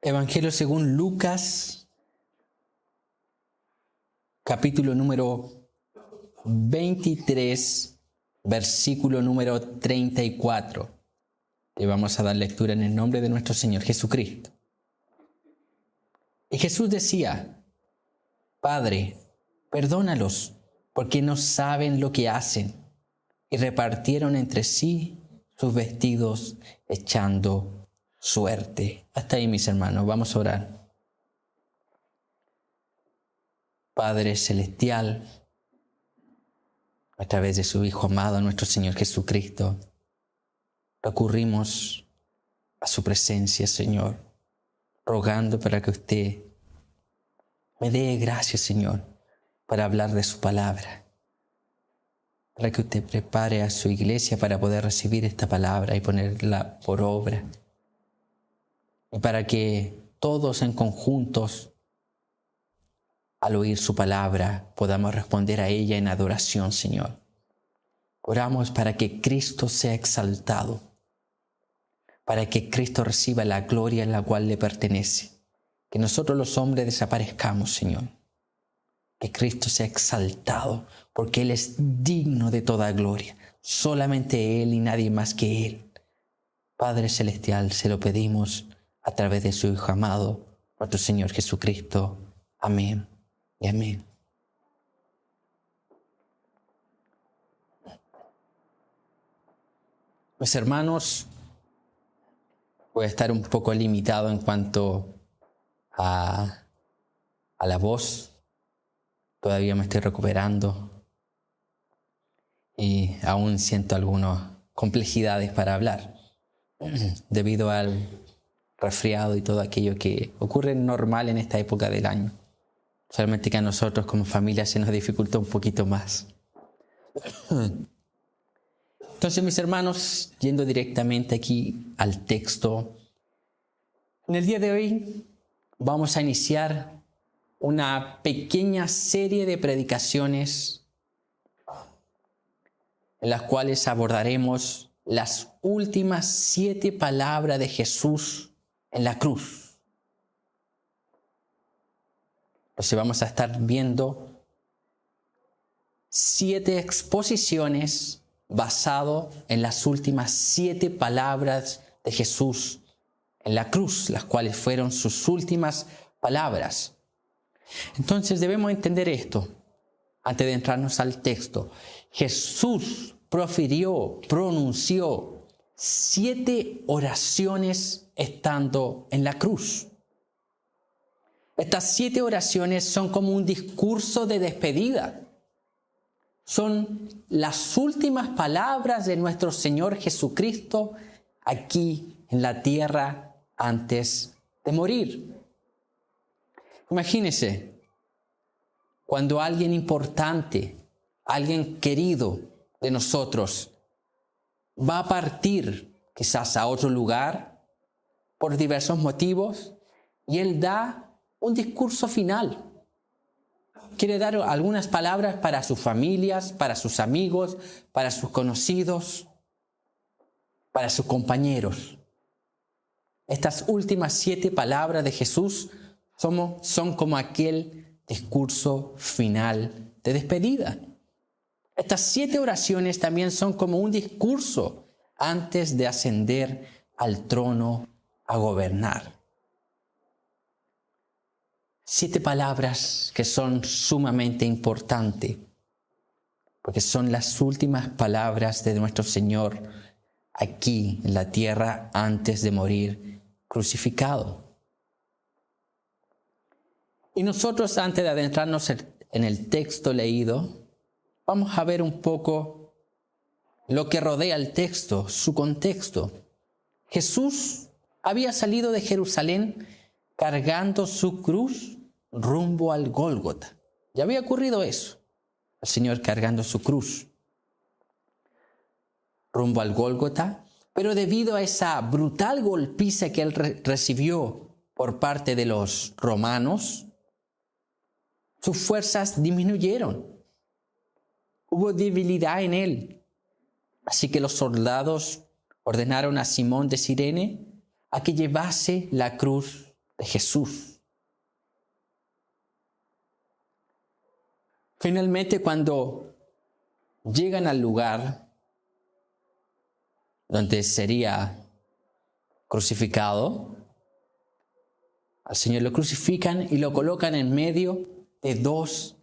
Evangelio según Lucas, capítulo número 23, versículo número 34. Le vamos a dar lectura en el nombre de nuestro Señor Jesucristo. Y Jesús decía: Padre, perdónalos, porque no saben lo que hacen. Y repartieron entre sí sus vestidos, echando suerte. Hasta ahí, mis hermanos, vamos a orar. Padre celestial, a través de su Hijo amado, nuestro Señor Jesucristo, recurrimos a su presencia, Señor, rogando para que usted me dé gracias, Señor, para hablar de su palabra, para que usted prepare a su iglesia para poder recibir esta palabra y ponerla por obra, y para que todos en conjuntos, al oír su palabra, podamos responder a ella en adoración, Señor. Oramos para que Cristo sea exaltado, para que Cristo reciba la gloria en la cual le pertenece. Que nosotros los hombres desaparezcamos, Señor. Que Cristo sea exaltado, porque Él es digno de toda gloria. Solamente Él y nadie más que Él. Padre celestial, se lo pedimos a través de su Hijo amado, nuestro Señor Jesucristo. Amén y amén. Mis hermanos, voy a estar un poco limitado en cuanto a la voz. Todavía me estoy recuperando y aún siento algunas complejidades para hablar debido al resfriado y todo aquello que ocurre normal en esta época del año. Solamente que a nosotros como familia se nos dificulta un poquito más. Entonces, mis hermanos, yendo directamente aquí al texto, en el día de hoy vamos a iniciar una pequeña serie de predicaciones en las cuales abordaremos las últimas 7 palabras de Jesús en la cruz. Entonces vamos a estar viendo 7 exposiciones basadas en las últimas 7 palabras de Jesús en la cruz, las cuales fueron sus últimas palabras. Entonces debemos entender esto antes de entrarnos al texto. Jesús pronunció 7 oraciones estando en la cruz. Estas 7 oraciones son como un discurso de despedida. Son las últimas palabras de nuestro Señor Jesucristo aquí en la tierra antes de morir. Imagínense, cuando alguien importante, alguien querido de nosotros, va a partir quizás a otro lugar por diversos motivos y Él da un discurso final. Quiere dar algunas palabras para sus familias, para sus amigos, para sus conocidos, para sus compañeros. Estas últimas 7 palabras de Jesús son como aquel discurso final de despedida. Estas 7 oraciones también son como un discurso antes de ascender al trono a gobernar. 7 palabras que son sumamente importantes, porque son las últimas palabras de nuestro Señor aquí en la tierra antes de morir crucificado. Y nosotros, antes de adentrarnos en el texto leído, vamos a ver un poco lo que rodea el texto, su contexto. Jesús había salido de Jerusalén cargando su cruz rumbo al Gólgota. Ya había ocurrido eso. El Señor cargando su cruz rumbo al Gólgota, pero debido a esa brutal golpiza que Él recibió por parte de los romanos, sus fuerzas disminuyeron. Hubo debilidad en Él. Así que los soldados ordenaron a Simón de Cirene a que llevase la cruz de Jesús. Finalmente, cuando llegan al lugar donde sería crucificado, al Señor lo crucifican y lo colocan en medio de dos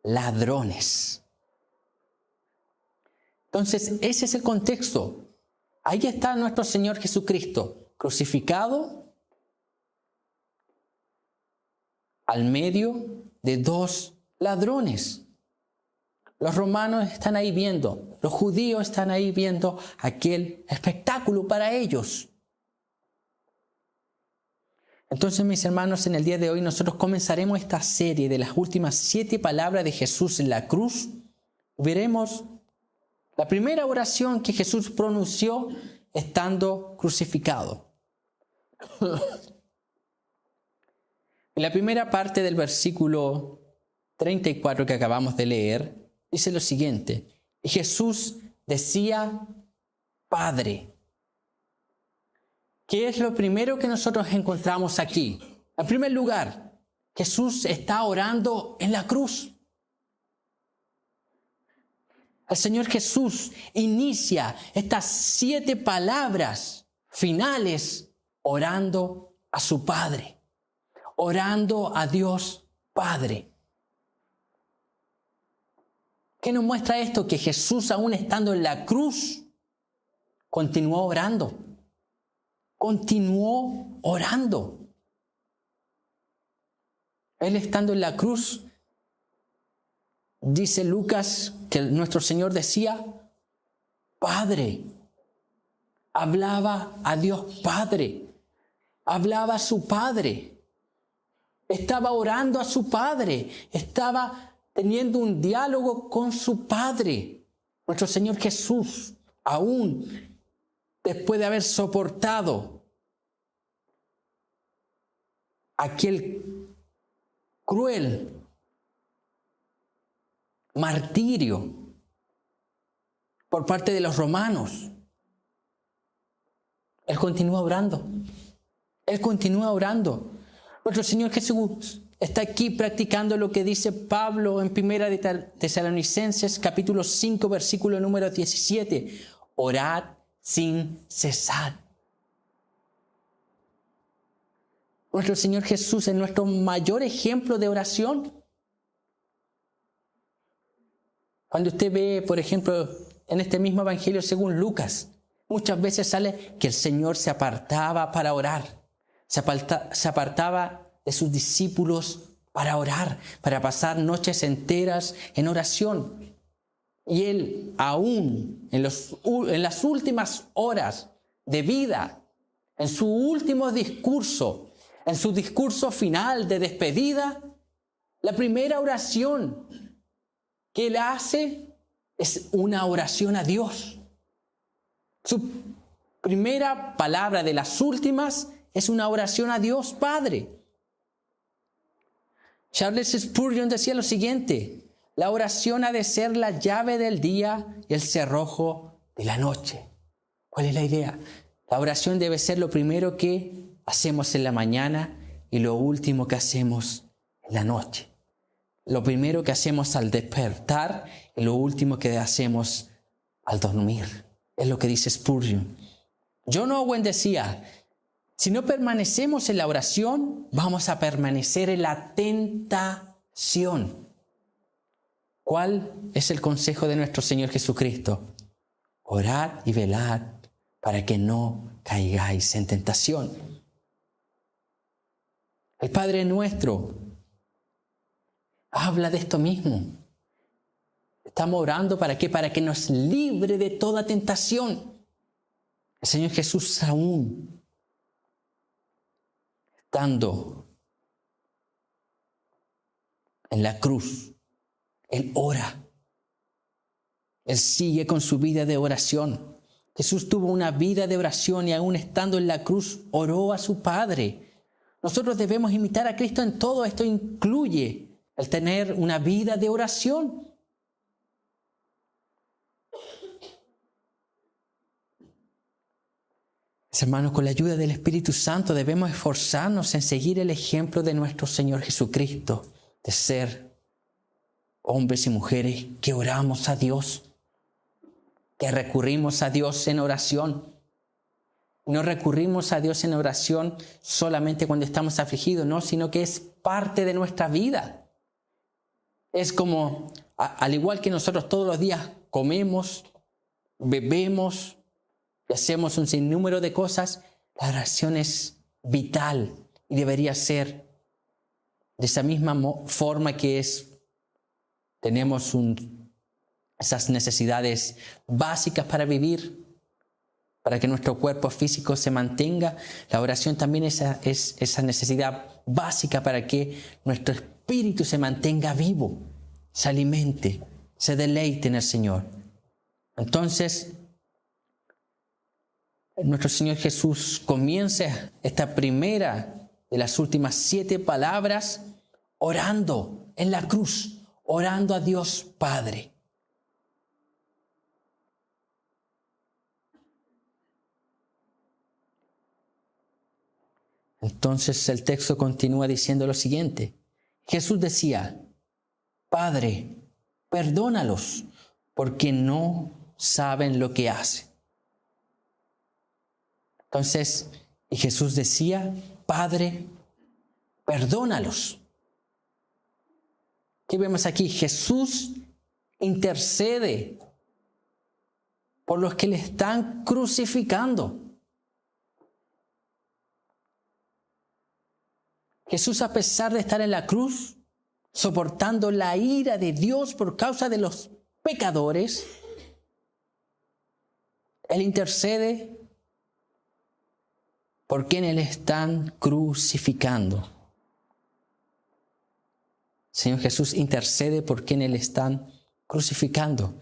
ladrones. Entonces, ese es el contexto. Ahí está nuestro Señor Jesucristo, crucificado al medio de dos ladrones. Los romanos están ahí viendo, los judíos están ahí viendo aquel espectáculo para ellos. Entonces, mis hermanos, en el día de hoy nosotros comenzaremos esta serie de las últimas 7 palabras de Jesús en la cruz. Veremos la primera oración que Jesús pronunció estando crucificado. En la primera parte del versículo 34 que acabamos de leer, dice lo siguiente: y Jesús decía, Padre. ¿Qué es lo primero que nosotros encontramos aquí? En primer lugar, Jesús está orando en la cruz. El Señor Jesús inicia estas 7 palabras finales orando a su Padre, orando a Dios Padre. ¿Qué nos muestra esto? Que Jesús, aún estando en la cruz, continuó orando. Continuó orando. Él estando en la cruz, dice Lucas que nuestro Señor decía, Padre. Hablaba a Dios Padre. Hablaba a su Padre. Estaba orando a su Padre. Estaba teniendo un diálogo con su Padre. Nuestro Señor Jesús, aún después de haber soportado aquel cruel martirio por parte de los romanos, Él continúa orando. Él continúa orando. Nuestro Señor Jesús está aquí practicando lo que dice Pablo en 1 de Tesalonicenses, capítulo 5, versículo número 17. Orad sin cesar. Nuestro Señor Jesús es nuestro mayor ejemplo de oración. Cuando usted ve, por ejemplo, en este mismo evangelio según Lucas, muchas veces sale que el Señor se apartaba para orar. Se apartaba de sus discípulos para orar, para pasar noches enteras en oración. Y Él, aún en las últimas horas de vida, en su último discurso, en su discurso final de despedida, la primera oración que Él hace es una oración a Dios. Su primera palabra de las últimas es una oración a Dios Padre. Charles Spurgeon decía lo siguiente: la oración ha de ser la llave del día y el cerrojo de la noche. ¿Cuál es la idea? La oración debe ser lo primero que hacemos en la mañana y lo último que hacemos en la noche. Lo primero que hacemos al despertar y lo último que hacemos al dormir. Es lo que dice Spurgeon. John Owen decía, si no permanecemos en la oración, vamos a permanecer en la tentación. ¿Cuál es el consejo de nuestro Señor Jesucristo? Orad y velad para que no caigáis en tentación. El Padre nuestro habla de esto mismo. Estamos orando ¿para qué? Para que nos libre de toda tentación. El Señor Jesús, aún estando en la cruz, Él ora. Él sigue con su vida de oración. Jesús tuvo una vida de oración y aún estando en la cruz oró a su Padre. Nosotros debemos imitar a Cristo en todo. Esto incluye el tener una vida de oración. Hermanos, con la ayuda del Espíritu Santo debemos esforzarnos en seguir el ejemplo de nuestro Señor Jesucristo, de ser hombres y mujeres que oramos a Dios, que recurrimos a Dios en oración. No recurrimos a Dios en oración solamente cuando estamos afligidos, no, sino que es parte de nuestra vida. Es como, al igual que nosotros todos los días comemos, bebemos y hacemos un sinnúmero de cosas, la oración es vital y debería ser de esa misma forma que tenemos esas necesidades básicas para vivir, para que nuestro cuerpo físico se mantenga. La oración también es esa necesidad básica para que nuestro espíritu se mantenga vivo, se alimente, se deleite en el Señor. Entonces, nuestro Señor Jesús comienza esta primera de las últimas 7 palabras orando en la cruz, orando a Dios Padre. Entonces el texto continúa diciendo lo siguiente. Jesús decía: Padre, perdónalos, porque no saben lo que hacen. Entonces, y Jesús decía: Padre, perdónalos. ¿Qué vemos aquí? Jesús intercede por los que le están crucificando. Jesús, a pesar de estar en la cruz, soportando la ira de Dios por causa de los pecadores, Él intercede por quienes le están crucificando. Señor Jesús intercede por quienes le están crucificando.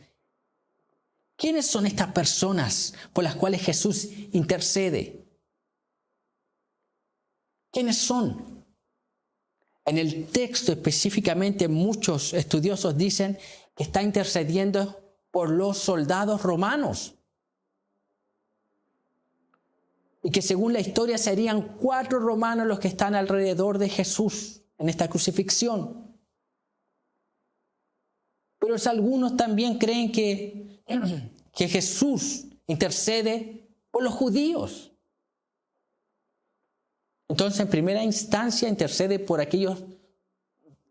¿Quiénes son estas personas por las cuales Jesús intercede? ¿Quiénes son? En el texto específicamente muchos estudiosos dicen que está intercediendo por los soldados romanos. Y que según la historia serían 4 romanos los que están alrededor de Jesús en esta crucifixión. Pero algunos también creen que Jesús intercede por los judíos. Entonces, en primera instancia, intercede por aquellos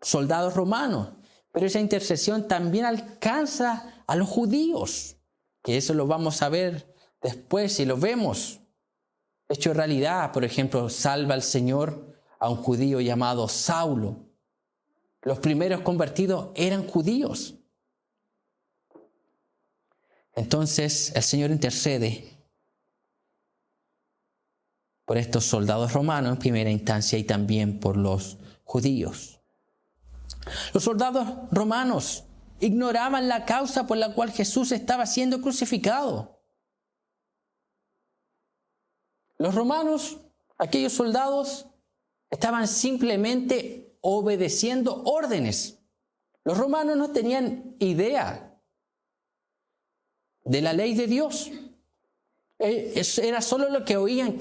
soldados romanos. Pero esa intercesión también alcanza a los judíos, que eso lo vamos a ver después si lo vemos. Hecho realidad, por ejemplo, salva al Señor a un judío llamado Saulo. Los primeros convertidos eran judíos. Entonces, el Señor intercede por estos soldados romanos en primera instancia y también por los judíos. Los soldados romanos ignoraban la causa por la cual Jesús estaba siendo crucificado. Los romanos, aquellos soldados, estaban simplemente obedeciendo órdenes. Los romanos no tenían idea de la ley de Dios. Era solo lo que oían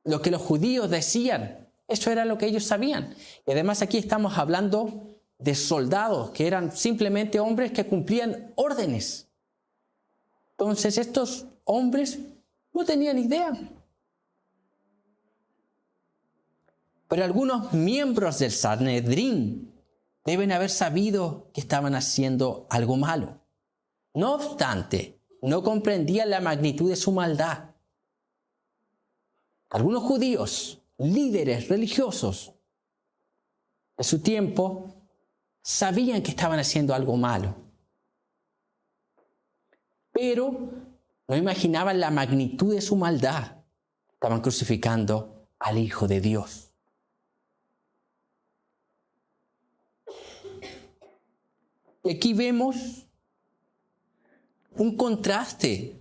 lo que los judíos decían. Eso era lo que ellos sabían. Y además aquí estamos hablando de soldados que eran simplemente hombres que cumplían órdenes. Entonces estos hombres no tenían idea. Pero algunos miembros del Sanedrín deben haber sabido que estaban haciendo algo malo. No obstante, no comprendían la magnitud de su maldad. Algunos judíos, líderes religiosos de su tiempo, sabían que estaban haciendo algo malo. Pero no imaginaban la magnitud de su maldad. Estaban crucificando al Hijo de Dios. Y aquí vemos un contraste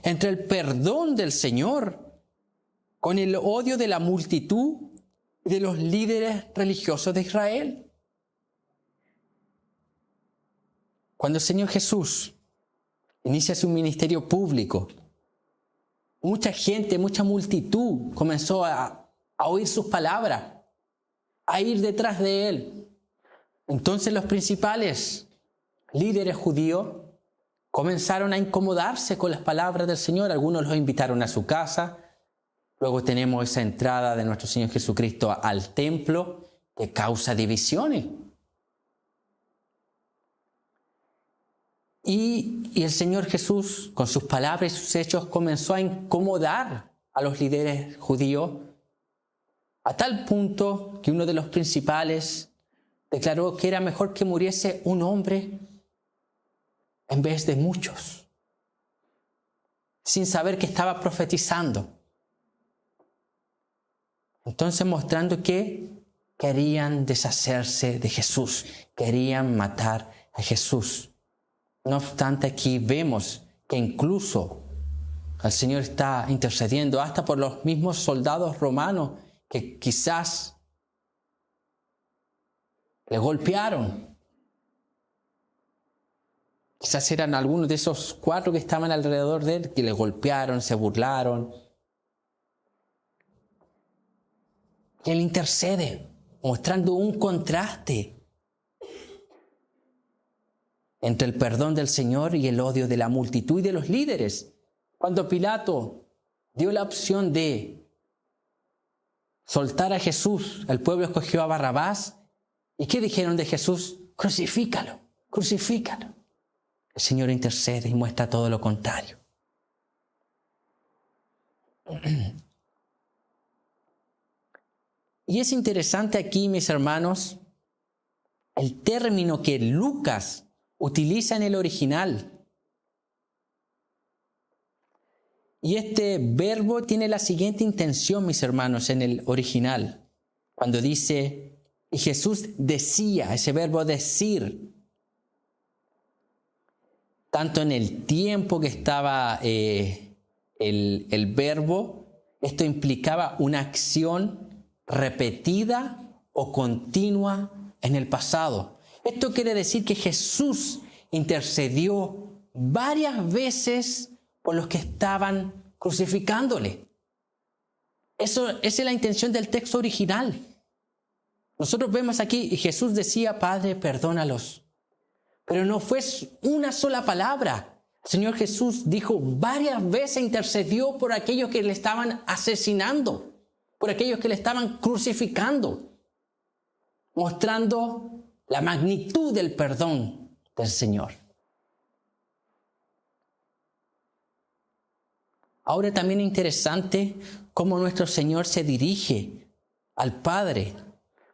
entre el perdón del Señor con el odio de la multitud y de los líderes religiosos de Israel. Cuando el Señor Jesús inicia su ministerio público, mucha gente, mucha multitud comenzó a oír sus palabras, a ir detrás de él. Entonces los principales líderes judíos comenzaron a incomodarse con las palabras del Señor. Algunos los invitaron a su casa. Luego tenemos esa entrada de nuestro Señor Jesucristo al templo que causa divisiones. Y el Señor Jesús, con sus palabras y sus hechos, comenzó a incomodar a los líderes judíos a tal punto que uno de los principales declaró que era mejor que muriese un hombre en vez de muchos, sin saber que estaba profetizando. Entonces, mostrando que querían deshacerse de Jesús, querían matar a Jesús. No obstante, aquí vemos que incluso el Señor está intercediendo hasta por los mismos soldados romanos que quizás le golpearon. Quizás eran algunos de esos 4 que estaban alrededor de él que le golpearon, se burlaron. Y él intercede, mostrando un contraste entre el perdón del Señor y el odio de la multitud y de los líderes. Cuando Pilato dio la opción de soltar a Jesús, el pueblo escogió a Barrabás. ¿Y qué dijeron de Jesús? Crucifícalo, crucifícalo. El Señor intercede y muestra todo lo contrario. Y es interesante aquí, mis hermanos, el término que Lucas utiliza en el original. Y este verbo tiene la siguiente intención, mis hermanos, en el original. Cuando dice, y Jesús decía, ese verbo decir, tanto en el tiempo que estaba el verbo, esto implicaba una acción repetida o continua en el pasado. Esto quiere decir que Jesús intercedió varias veces por los que estaban crucificándole. Esa es la intención del texto original. Nosotros vemos aquí, y Jesús decía, Padre, perdónalos. Pero no fue una sola palabra. El Señor Jesús dijo varias veces, intercedió por aquellos que le estaban asesinando, por aquellos que le estaban crucificando, mostrando la magnitud del perdón del Señor. Ahora también es interesante cómo nuestro Señor se dirige al Padre.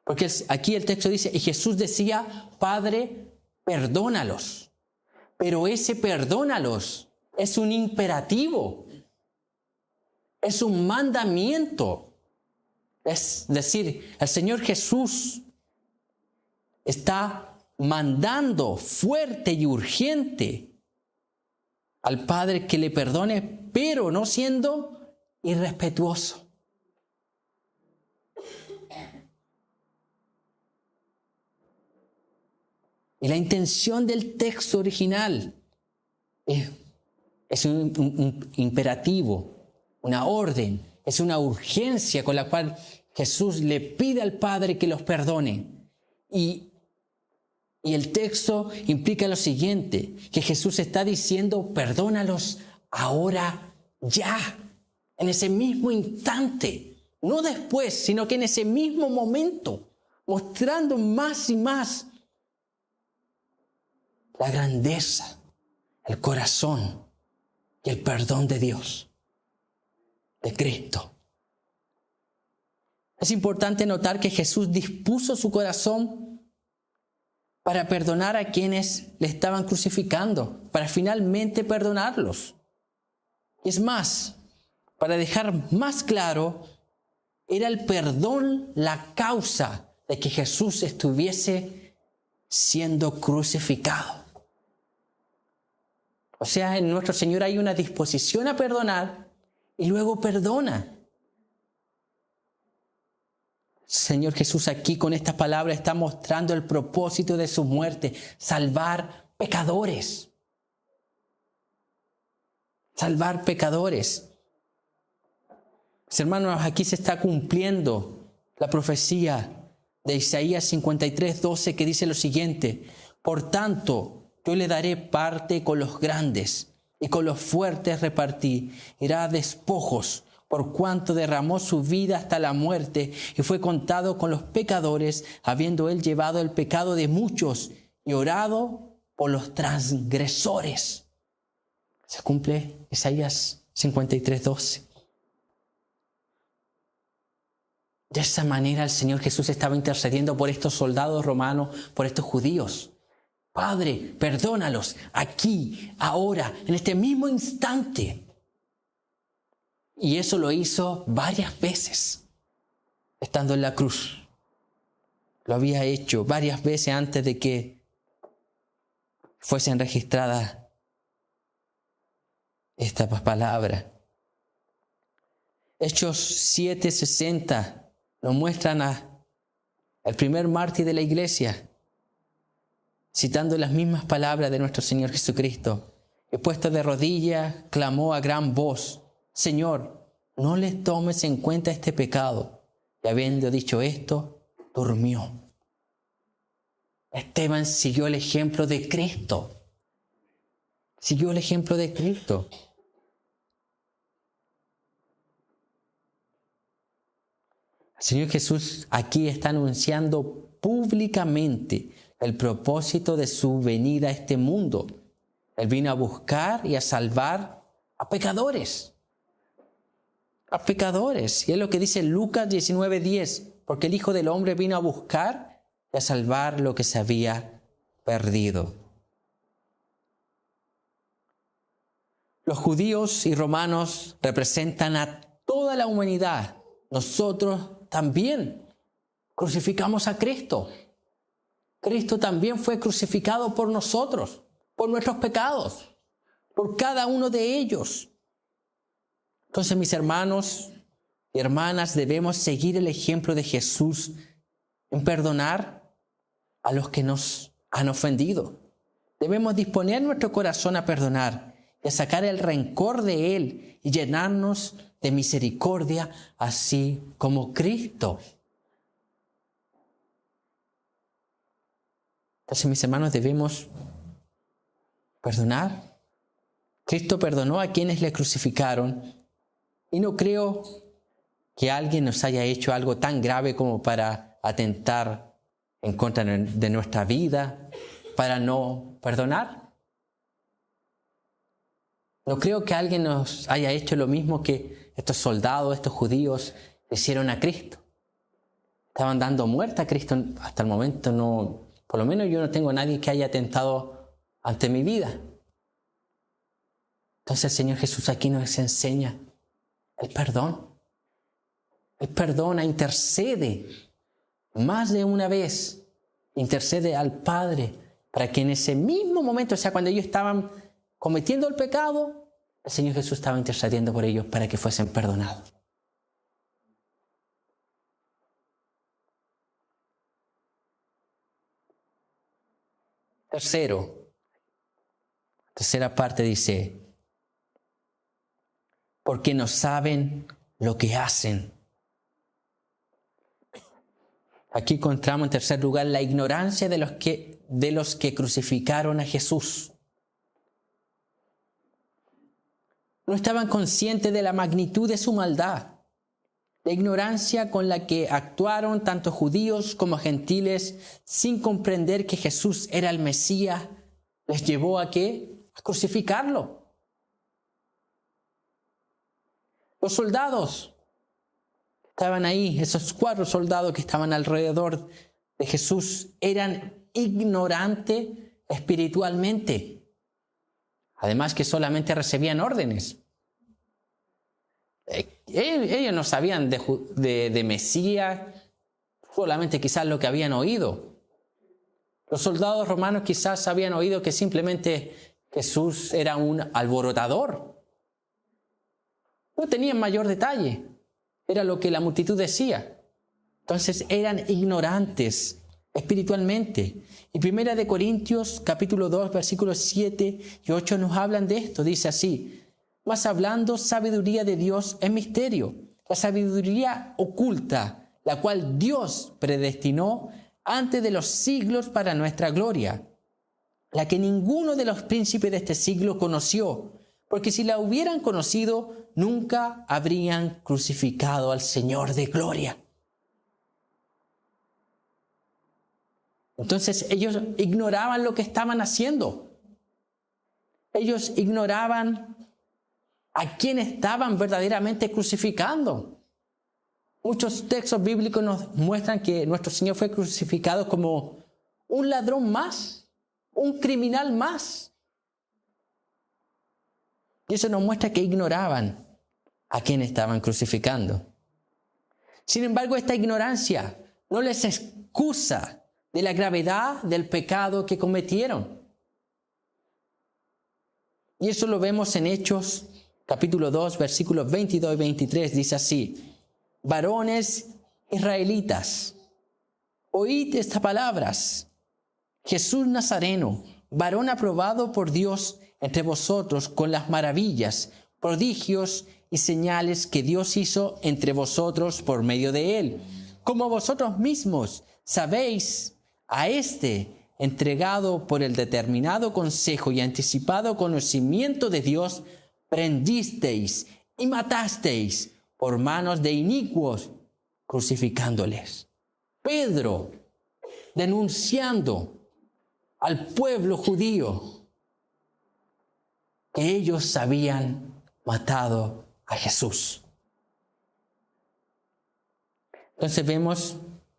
Porque aquí el texto dice, y Jesús decía, Padre, perdónalos. Pero ese perdónalos es un imperativo, es un mandamiento. Es decir, el Señor Jesús está mandando fuerte y urgente al Padre que le perdone, pero no siendo irrespetuoso. Y la intención del texto original es un imperativo, una orden, es una urgencia con la cual Jesús le pide al Padre que los perdone. Y el texto implica lo siguiente, que Jesús está diciendo, perdónalos ahora, ya, en ese mismo instante, no después, sino que en ese mismo momento, mostrando más y más la grandeza, el corazón y el perdón de Dios, de Cristo. Es importante notar que Jesús dispuso su corazón para perdonar a quienes le estaban crucificando, para finalmente perdonarlos. Y es más, para dejar más claro, era el perdón la causa de que Jesús estuviese siendo crucificado. O sea, en nuestro Señor hay una disposición a perdonar y luego perdona. Señor Jesús aquí con estas palabras está mostrando el propósito de su muerte, salvar pecadores. Salvar pecadores. Mis hermanos, aquí se está cumpliendo la profecía de Isaías 53:12 que dice lo siguiente: por tanto, yo le daré parte con los grandes y con los fuertes irá despojos, por cuanto derramó su vida hasta la muerte y fue contado con los pecadores, habiendo él llevado el pecado de muchos y orado por los transgresores. Se cumple Isaías 53:12. De esa manera el Señor Jesús estaba intercediendo por estos soldados romanos, por estos judíos. Padre, perdónalos aquí, ahora, en este mismo instante. Y eso lo hizo varias veces, estando en la cruz. Lo había hecho varias veces antes de que fuesen registradas esta palabra. Hechos 7:60 nos muestran al primer mártir de la iglesia, citando las mismas palabras de nuestro Señor Jesucristo. Y puesto de rodillas, clamó a gran voz: Señor, no les tomes en cuenta este pecado. Y habiendo dicho esto, durmió. Esteban siguió el ejemplo de Cristo. Siguió el ejemplo de Cristo. El Señor Jesús aquí está anunciando públicamente el propósito de su venida a este mundo. Él vino a buscar y a salvar a pecadores. A pecadores. Y es lo que dice Lucas 19:10. Porque el Hijo del Hombre vino a buscar y a salvar lo que se había perdido. Los judíos y romanos representan a toda la humanidad. Nosotros también crucificamos a Cristo. Cristo también fue crucificado por nosotros, por nuestros pecados, por cada uno de ellos. Entonces, mis hermanos y hermanas, debemos seguir el ejemplo de Jesús en perdonar a los que nos han ofendido. Debemos disponer nuestro corazón a perdonar y a sacar el rencor de Él y llenarnos de misericordia, así como Cristo. Entonces, mis hermanos, debemos perdonar. Cristo perdonó a quienes le crucificaron y no creo que alguien nos haya hecho algo tan grave como para atentar en contra de nuestra vida, para no perdonar. No creo que alguien nos haya hecho lo mismo que estos soldados, estos judíos le hicieron a Cristo. Estaban dando muerte a Cristo. Hasta el momento no, por lo menos yo no tengo a nadie que haya atentado ante mi vida. Entonces el Señor Jesús aquí nos enseña el perdón. Él perdona, intercede más de una vez. Intercede al Padre para que en ese mismo momento, o sea, cuando ellos estaban cometiendo el pecado, el Señor Jesús estaba intercediendo por ellos para que fuesen perdonados. Tercera parte dice: porque no saben lo que hacen. Aquí encontramos en tercer lugar la ignorancia de los que crucificaron a Jesús. No estaban conscientes de la magnitud de su maldad. La ignorancia con la que actuaron tanto judíos como gentiles sin comprender que Jesús era el Mesías les llevó a ¿qué? A crucificarlo. Los soldados estaban ahí, esos 4 soldados que estaban alrededor de Jesús eran ignorantes espiritualmente. Además que solamente recibían órdenes. Ellos no sabían de Mesías, solamente quizás lo que habían oído. Los soldados romanos quizás habían oído que simplemente Jesús era un alborotador. No tenían mayor detalle. Era lo que la multitud decía. Entonces eran ignorantes espiritualmente. Y 1 Corintios capítulo 2 versículos 7 y 8 nos hablan de esto. Dice así: mas hablando sabiduría de Dios en misterio, la sabiduría oculta, la cual Dios predestinó antes de los siglos para nuestra gloria, la que ninguno de los príncipes de este siglo conoció, porque si la hubieran conocido, nunca habrían crucificado al Señor de gloria. Entonces ellos ignoraban lo que estaban haciendo. Ellos ignoraban a quién estaban verdaderamente crucificando. Muchos textos bíblicos nos muestran que nuestro Señor fue crucificado como un ladrón más, un criminal más. Y eso nos muestra que ignoraban a quién estaban crucificando. Sin embargo, esta ignorancia no les excusa de la gravedad del pecado que cometieron. Y eso lo vemos en Hechos, capítulo 2, versículos 22 y 23. Dice así: varones israelitas, oíd estas palabras. Jesús Nazareno, varón aprobado por Dios entre vosotros con las maravillas, prodigios y señales que Dios hizo entre vosotros por medio de él. Como vosotros mismos sabéis, a este, entregado por el determinado consejo y anticipado conocimiento de Dios, prendisteis y matasteis por manos de inicuos, crucificándoles. Pedro, denunciando al pueblo judío que ellos habían matado a Jesús. Entonces vemos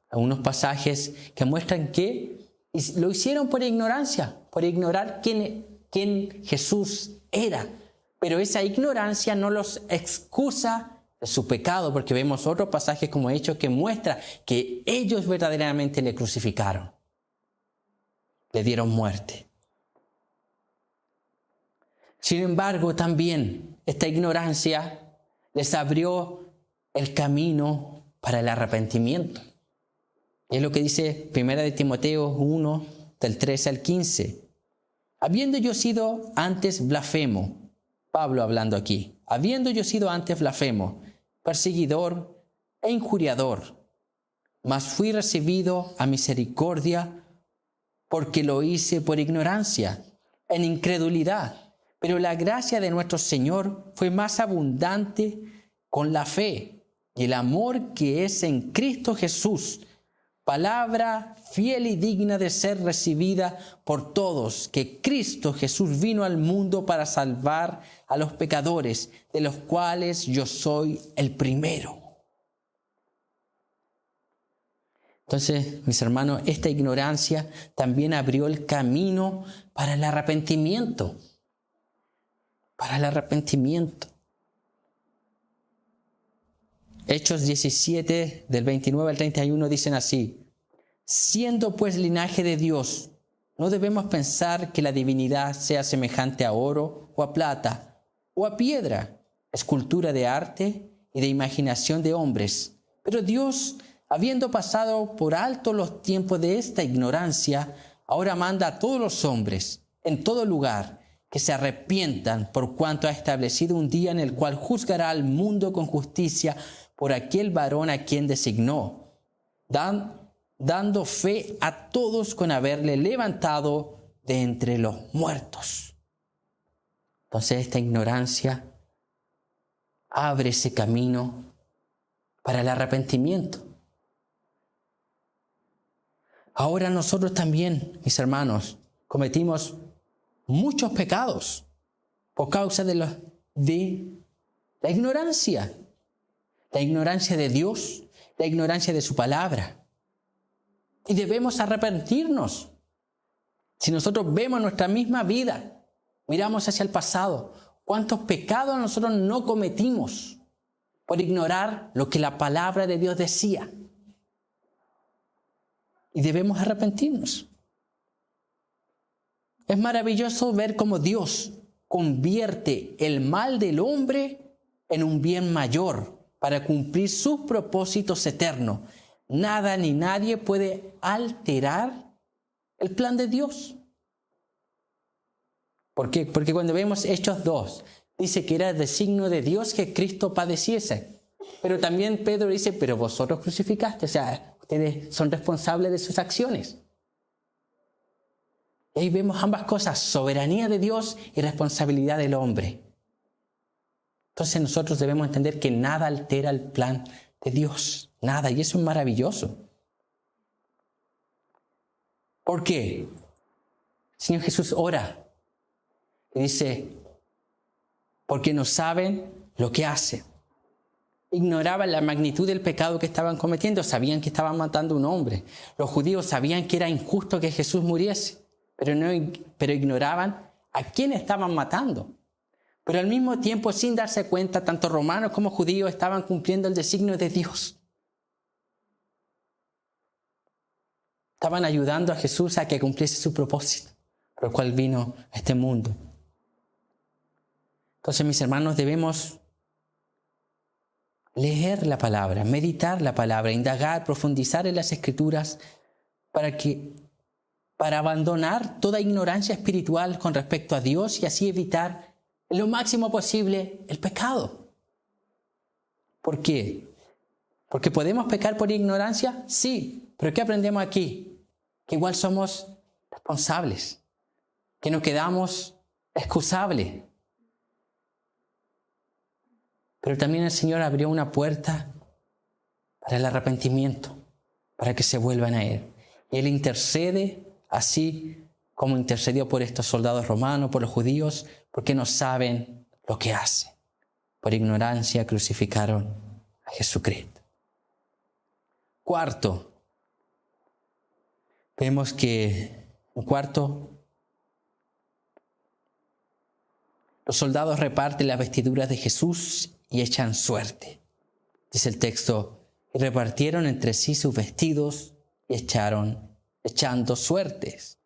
algunos pasajes que muestran que lo hicieron por ignorancia, por ignorar quién Jesús era. Pero esa ignorancia no los excusa de su pecado, porque vemos otros pasajes como Hechos que muestra que ellos verdaderamente le crucificaron, le dieron muerte. Sin embargo, también esta ignorancia les abrió el camino para el arrepentimiento. Y es lo que dice 1 Timoteo 1, del 13 al 15. Habiendo yo sido antes blasfemo, Pablo hablando aquí, habiendo yo sido antes blasfemo, perseguidor e injuriador, mas fui recibido a misericordia porque lo hice por ignorancia, en incredulidad. Pero la gracia de nuestro Señor fue más abundante con la fe y el amor que es en Cristo Jesús, palabra fiel y digna de ser recibida por todos, que Cristo Jesús vino al mundo para salvar a los pecadores, de los cuales yo soy el primero. Entonces, mis hermanos, esta ignorancia también abrió el camino para el arrepentimiento. Para el arrepentimiento. Hechos 17, del 29 al 31 dicen así: siendo pues linaje de Dios, no debemos pensar que la divinidad sea semejante a oro o a plata o a piedra, escultura de arte y de imaginación de hombres. Pero Dios, habiendo pasado por alto los tiempos de esta ignorancia, ahora manda a todos los hombres, en todo lugar, que se arrepientan, por cuanto ha establecido un día en el cual juzgará al mundo con justicia por aquel varón a quien designó, dando fe a todos con haberle levantado de entre los muertos. Entonces esta ignorancia abre ese camino para el arrepentimiento. Ahora nosotros también, mis hermanos, cometimos muchos pecados por causa de la ignorancia. La ignorancia de Dios, la ignorancia de su palabra. Y debemos arrepentirnos. Si nosotros vemos nuestra misma vida, miramos hacia el pasado, ¿cuántos pecados nosotros no cometimos por ignorar lo que la palabra de Dios decía? Y debemos arrepentirnos. Es maravilloso ver cómo Dios convierte el mal del hombre en un bien mayor para cumplir sus propósitos eternos. Nada ni nadie puede alterar el plan de Dios. ¿Por qué? Porque cuando vemos Hechos 2, dice que era el designio de Dios que Cristo padeciese. Pero también Pedro dice, pero vosotros crucificaste, o sea, ustedes son responsables de sus acciones. Y ahí vemos ambas cosas, soberanía de Dios y responsabilidad del hombre. Entonces nosotros debemos entender que nada altera el plan de Dios, nada, y eso es maravilloso. ¿Por qué? El Señor Jesús ora y dice, porque no saben lo que hacen. Ignoraban la magnitud del pecado que estaban cometiendo, sabían que estaban matando a un hombre. Los judíos sabían que era injusto que Jesús muriese, pero ignoraban a quién estaban matando. Pero al mismo tiempo, sin darse cuenta, tanto romanos como judíos estaban cumpliendo el designio de Dios. Estaban ayudando a Jesús a que cumpliese su propósito, por el cual vino a este mundo. Entonces, mis hermanos, debemos leer la palabra, meditar la palabra, indagar, profundizar en las Escrituras para abandonar toda ignorancia espiritual con respecto a Dios y así evitar en lo máximo posible el pecado. ¿Por qué? ¿Porque podemos pecar por ignorancia? Sí, pero ¿qué aprendemos aquí? Que igual somos responsables, que no quedamos excusables. Pero también el Señor abrió una puerta para el arrepentimiento, para que se vuelvan a Él. Y Él intercede así como intercedió por estos soldados romanos, por los judíos, porque no saben lo que hacen. Por ignorancia crucificaron a Jesucristo. Cuarto, vemos que los soldados reparten las vestiduras de Jesús y echan suerte. Dice el texto, y repartieron entre sí sus vestidos y echando suertes.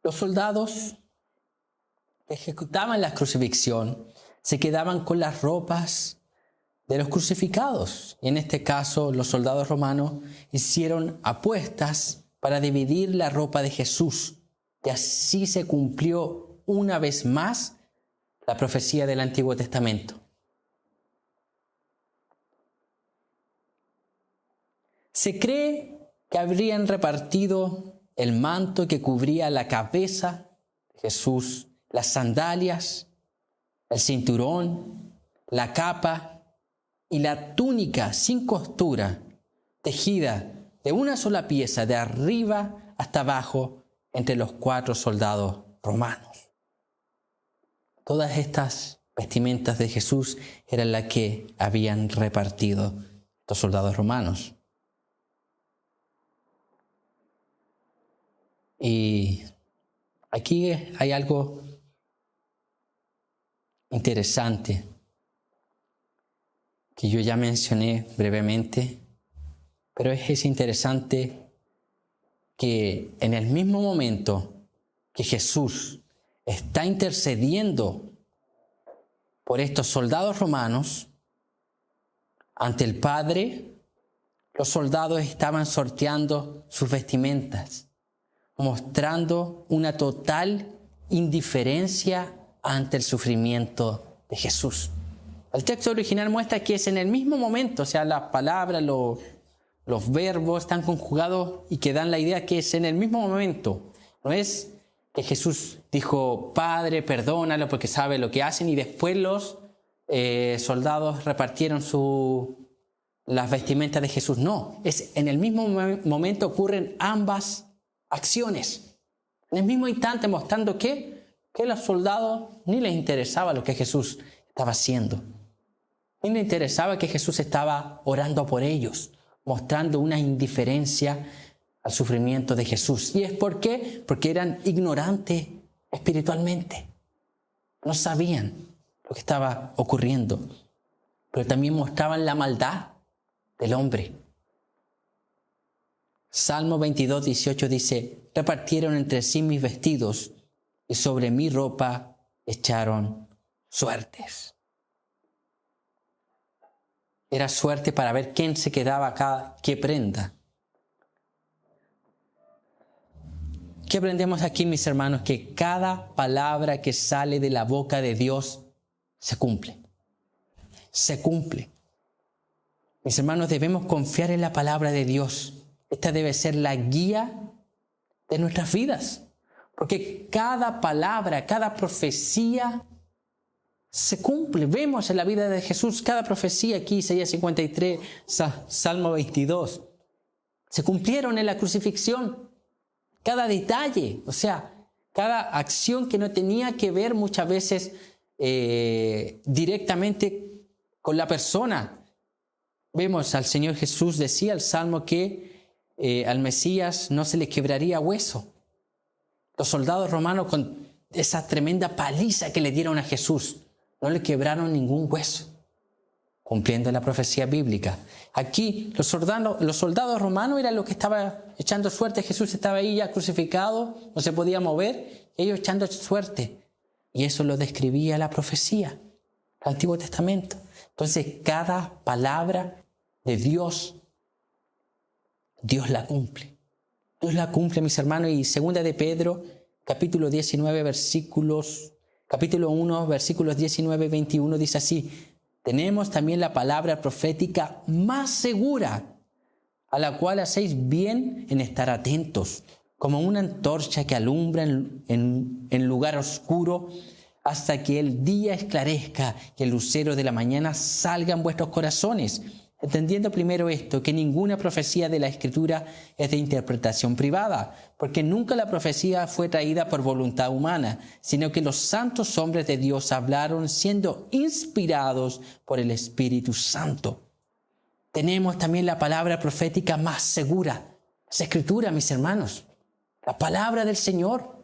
Los soldados que ejecutaban la crucifixión se quedaban con las ropas de los crucificados. Y en este caso, los soldados romanos hicieron apuestas para dividir la ropa de Jesús. Y así se cumplió una vez más la profecía del Antiguo Testamento. Se cree que habrían repartido el manto que cubría la cabeza de Jesús, las sandalias, el cinturón, la capa y la túnica sin costura, tejida de una sola pieza de arriba hasta abajo entre los 4 soldados romanos. Todas estas vestimentas de Jesús eran las que habían repartido los soldados romanos. Y aquí hay algo interesante que yo ya mencioné brevemente, pero es interesante que en el mismo momento que Jesús está intercediendo por estos soldados romanos ante el Padre, los soldados estaban sorteando sus vestimentas, mostrando una total indiferencia ante el sufrimiento de Jesús. El texto original muestra que es en el mismo momento, o sea, las palabras, los verbos están conjugados y que dan la idea que es en el mismo momento. No es que Jesús dijo, Padre, perdónalo porque sabe lo que hacen, y después los soldados repartieron las vestimentas de Jesús. No, es en el mismo momento ocurren ambas acciones. En el mismo instante, mostrando que a los soldados ni les interesaba lo que Jesús estaba haciendo. Ni les interesaba que Jesús estaba orando por ellos, mostrando una indiferencia al sufrimiento de Jesús. ¿Y es por qué? Porque eran ignorantes espiritualmente. No sabían lo que estaba ocurriendo. Pero también mostraban la maldad del hombre. Salmo 22, 18 dice, repartieron entre sí mis vestidos y sobre mi ropa echaron suertes. Era suerte para ver quién se quedaba acá, qué prenda. ¿Qué aprendemos aquí, mis hermanos? Que cada palabra que sale de la boca de Dios se cumple. Se cumple. Mis hermanos, debemos confiar en la palabra de Dios. Esta debe ser la guía de nuestras vidas. Porque cada palabra, cada profecía se cumple. Vemos en la vida de Jesús cada profecía aquí, Isaías 53, Salmo 22. Se cumplieron en la crucifixión. Cada detalle, o sea, cada acción que no tenía que ver muchas veces directamente con la persona. Vemos al Señor Jesús, decía el Salmo que al Mesías no se le quebraría hueso. Los soldados romanos, con esa tremenda paliza que le dieron a Jesús, no le quebraron ningún hueso, cumpliendo la profecía bíblica. Aquí los soldados romanos eran los que estaban echando suerte. Jesús estaba ahí ya crucificado, no se podía mover, ellos echando suerte. Y eso lo describía la profecía, el Antiguo Testamento. Entonces cada palabra de Dios, Dios la cumple. Dios la cumple, mis hermanos. Y segunda de Pedro, capítulo 1, versículos 19 y 21, dice así: tenemos también la palabra profética más segura, a la cual hacéis bien en estar atentos, como una antorcha que alumbra en lugar oscuro, hasta que el día esclarezca y el lucero de la mañana salga en vuestros corazones. Entendiendo primero esto, que ninguna profecía de la Escritura es de interpretación privada, porque nunca la profecía fue traída por voluntad humana, sino que los santos hombres de Dios hablaron siendo inspirados por el Espíritu Santo. Tenemos también la palabra profética más segura, es Escritura, mis hermanos, la palabra del Señor.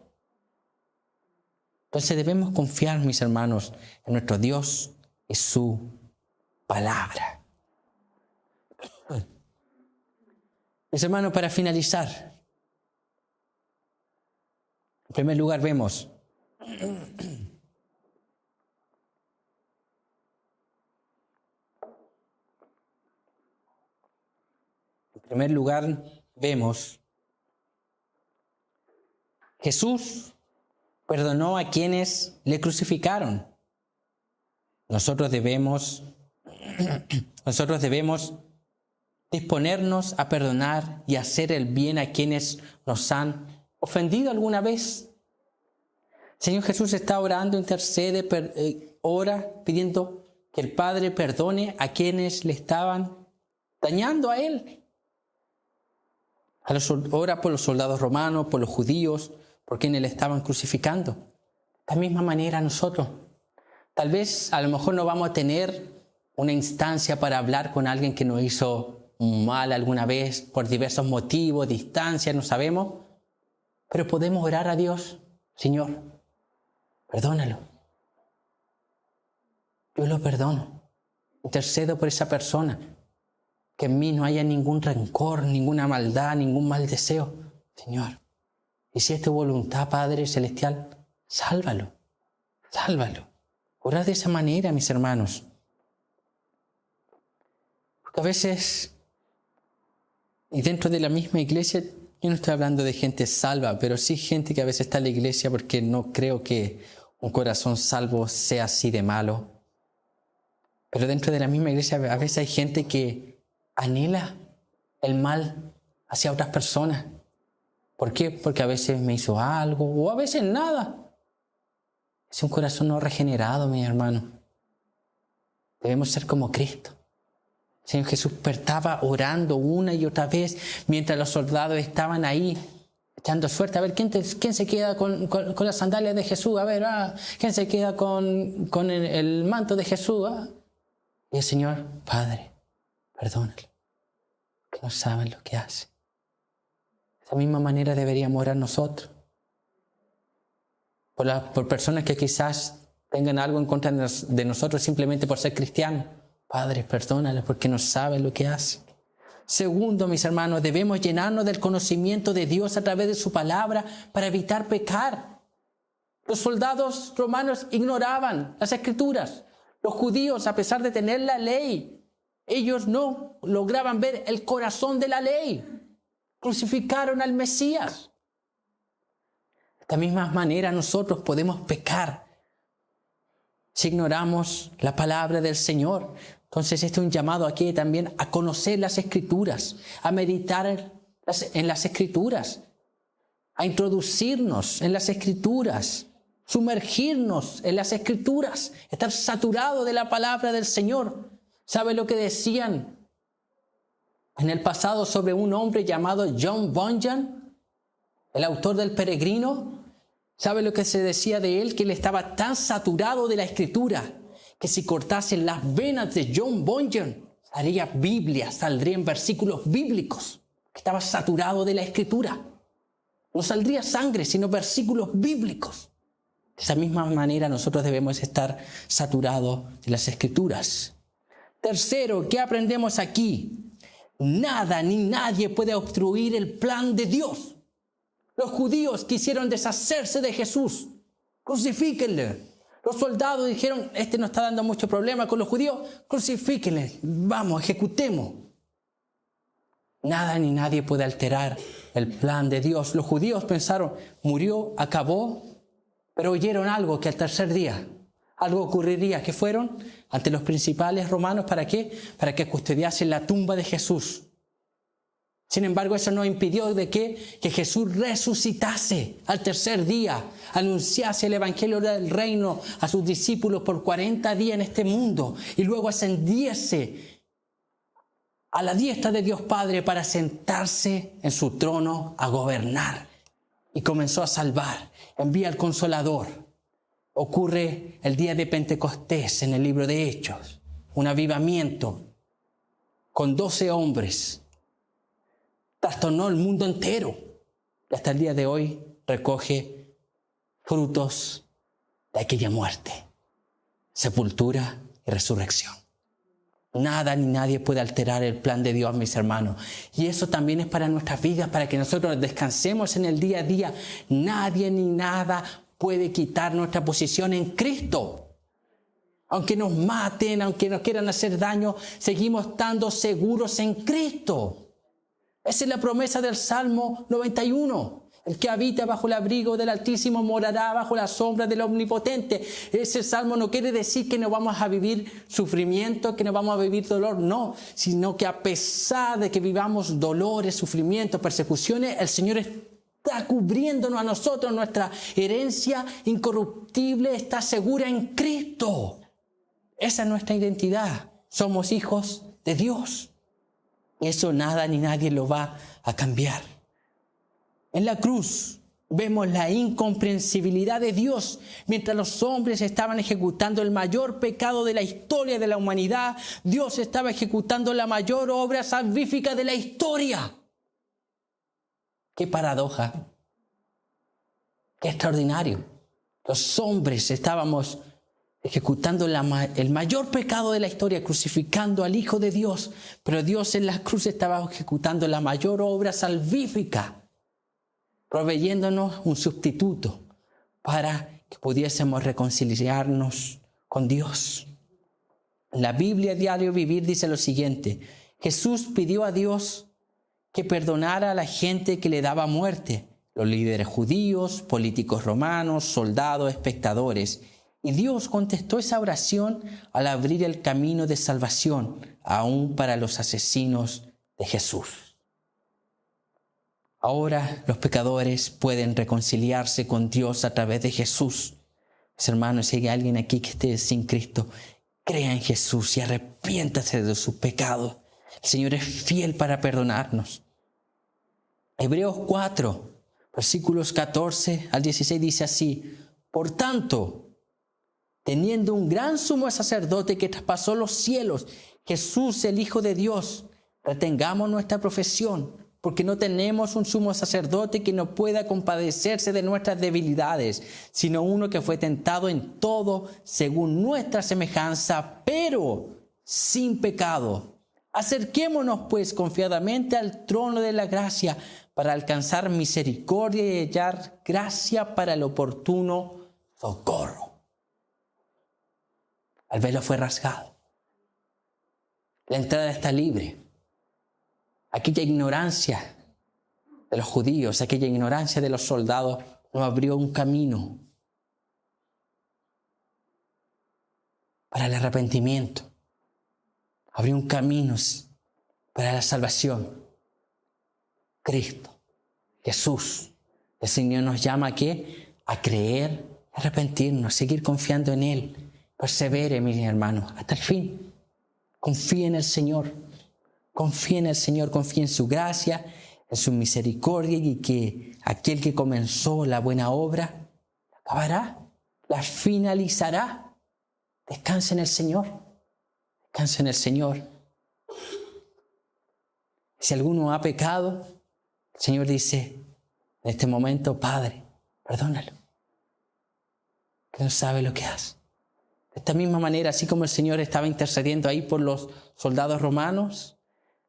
Entonces debemos confiar, mis hermanos, en nuestro Dios y su palabra. Mis hermanos, para finalizar, en primer lugar vemos Jesús perdonó a quienes le crucificaron. Nosotros debemos disponernos a perdonar y hacer el bien a quienes nos han ofendido alguna vez. El Señor Jesús está orando, intercede, ora pidiendo que el Padre perdone a quienes le estaban dañando a Él. Ora por los soldados romanos, por los judíos, por quienes le estaban crucificando. De la misma manera nosotros. Tal vez a lo mejor no vamos a tener una instancia para hablar con alguien que nos hizo mal alguna vez por diversos motivos, distancia, no sabemos, pero podemos orar a Dios: Señor, perdónalo. Yo lo perdono. Intercedo por esa persona, que en mí no haya ningún rencor, ninguna maldad, ningún mal deseo. Señor, y si es tu voluntad, Padre Celestial, sálvalo. Orar de esa manera, mis hermanos. Porque a veces, y dentro de la misma iglesia, yo no estoy hablando de gente salva, pero sí gente que a veces está en la iglesia, porque no creo que un corazón salvo sea así de malo. Pero dentro de la misma iglesia a veces hay gente que anhela el mal hacia otras personas. ¿Por qué? Porque a veces me hizo algo, o a veces nada. Es un corazón no regenerado, mi hermano. Debemos ser como Cristo. El Señor Jesús estaba orando una y otra vez mientras los soldados estaban ahí echando suerte. A ver, ¿quién se queda con las sandalias de Jesús? A ver, ¿quién se queda con el manto de Jesús? Y el Señor: Padre, perdónalo, que no saben lo que hacen. De esa misma manera deberíamos orar nosotros. Por personas que quizás tengan algo en contra de nosotros simplemente por ser cristianos. Padre, perdónale porque no saben lo que hacen. Segundo, mis hermanos, debemos llenarnos del conocimiento de Dios a través de su palabra para evitar pecar. Los soldados romanos ignoraban las Escrituras. Los judíos, a pesar de tener la ley, ellos no lograban ver el corazón de la ley. Crucificaron al Mesías. De la misma manera nosotros podemos pecar si ignoramos la palabra del Señor. Entonces este es un llamado aquí también a conocer las Escrituras, a meditar en las Escrituras, a introducirnos en las Escrituras, sumergirnos en las Escrituras, estar saturado de la palabra del Señor. ¿Sabe lo que decían en el pasado sobre un hombre llamado John Bunyan, el autor del Peregrino? ¿Sabe lo que se decía de él? Que él estaba tan saturado de la Escritura que si cortasen las venas de John Bunyan, saldría Biblia, saldrían versículos bíblicos. Estaba saturado de la Escritura. No saldría sangre, sino versículos bíblicos. De esa misma manera nosotros debemos estar saturados de las Escrituras. Tercero, ¿qué aprendemos aquí? Nada ni nadie puede obstruir el plan de Dios. Los judíos quisieron deshacerse de Jesús. Crucifíquenle. Los soldados dijeron, este no está dando mucho problema con los judíos, crucifíquenle. Vamos, ejecutemos. Nada ni nadie puede alterar el plan de Dios. Los judíos pensaron, murió, acabó, pero oyeron algo que al tercer día algo ocurriría. ¿Qué fueron? Ante los principales romanos, ¿para qué? Para que custodiasen la tumba de Jesús. Sin embargo, eso no impidió de que Jesús resucitase al tercer día, anunciase el evangelio del reino a sus discípulos por 40 días en este mundo y luego ascendiese a la diestra de Dios Padre para sentarse en su trono a gobernar. Y comenzó a salvar, envía al Consolador. Ocurre el día de Pentecostés en el libro de Hechos, un avivamiento con 12 hombres. Trastornó el mundo entero y hasta el día de hoy recoge frutos de aquella muerte, sepultura y resurrección. Nada ni nadie puede alterar el plan de Dios, mis hermanos. Y eso también es para nuestras vidas, para que nosotros descansemos en el día a día. Nadie ni nada puede quitar nuestra posición en Cristo. Aunque nos maten, aunque nos quieran hacer daño, seguimos estando seguros en Cristo. Esa es la promesa del Salmo 91. El que habita bajo el abrigo del Altísimo morará bajo la sombra del Omnipotente. Ese salmo no quiere decir que no vamos a vivir sufrimiento, que no vamos a vivir dolor, no. Sino que a pesar de que vivamos dolores, sufrimientos, persecuciones, el Señor está cubriéndonos a nosotros. Nuestra herencia incorruptible está segura en Cristo. Esa es nuestra identidad. Somos hijos de Dios. Eso nada ni nadie lo va a cambiar. En la cruz vemos la incomprensibilidad de Dios. Mientras los hombres estaban ejecutando el mayor pecado de la historia de la humanidad, Dios estaba ejecutando la mayor obra salvífica de la historia. ¡Qué paradoja! ¡Qué extraordinario! Los hombres estábamos ejecutando el mayor pecado de la historia, crucificando al Hijo de Dios, pero Dios en la cruz estaba ejecutando la mayor obra salvífica, proveyéndonos un sustituto para que pudiésemos reconciliarnos con Dios. La Biblia Diario Vivir dice lo siguiente: Jesús pidió a Dios que perdonara a la gente que le daba muerte, los líderes judíos, políticos romanos, soldados, espectadores. Y Dios contestó esa oración al abrir el camino de salvación, aún para los asesinos de Jesús. Ahora los pecadores pueden reconciliarse con Dios a través de Jesús. Mis hermanos, si hay alguien aquí que esté sin Cristo, crea en Jesús y arrepiéntase de sus pecados. El Señor es fiel para perdonarnos. Hebreos 4, versículos 14 al 16 dice así: Por tanto, teniendo un gran sumo sacerdote que traspasó los cielos, Jesús, el Hijo de Dios, retengamos nuestra profesión, porque no tenemos un sumo sacerdote que no pueda compadecerse de nuestras debilidades, sino uno que fue tentado en todo según nuestra semejanza, pero sin pecado. Acerquémonos pues confiadamente al trono de la gracia para alcanzar misericordia y hallar gracia para el oportuno socorro. El velo fue rasgado. La entrada está libre. Aquella ignorancia de los judíos, aquella ignorancia de los soldados nos abrió un camino para el arrepentimiento. Abrió un camino para la salvación. Cristo, Jesús, el Señor nos llama ¿a qué? A creer, a arrepentirnos, a seguir confiando en Él. Persevere, mis hermanos, hasta el fin. Confíe en el Señor. Confíe en el Señor, confíe en su gracia, en su misericordia, y que aquel que comenzó la buena obra, la acabará, la finalizará. Descanse en el Señor. Descanse en el Señor. Si alguno ha pecado, el Señor dice en este momento: Padre, perdónalo, que no sabe lo que hace. De esta misma manera, así como el Señor estaba intercediendo ahí por los soldados romanos,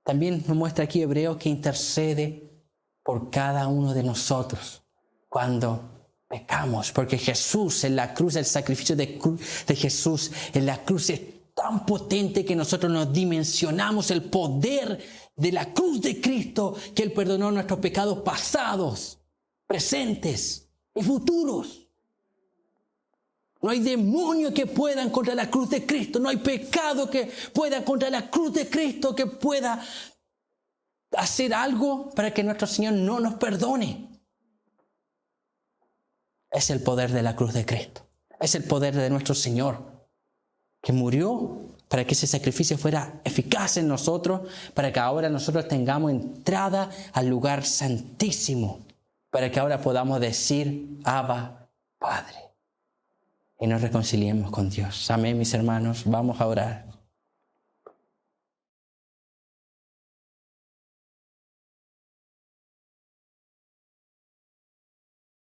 también nos muestra aquí Hebreos que intercede por cada uno de nosotros cuando pecamos. Porque Jesús en la cruz, el sacrificio de Jesús en la cruz es tan potente que nosotros nos dimensionamos el poder de la cruz de Cristo, que Él perdonó nuestros pecados pasados, presentes y futuros. No hay demonio que pueda contra la cruz de Cristo. No hay pecado que pueda contra la cruz de Cristo, que pueda hacer algo para que nuestro Señor no nos perdone. Es el poder de la cruz de Cristo. Es el poder de nuestro Señor, que murió para que ese sacrificio fuera eficaz en nosotros, para que ahora nosotros tengamos entrada al lugar santísimo, para que ahora podamos decir: Abba, Padre. Y nos reconciliemos con Dios. Amén, mis hermanos. Vamos a orar.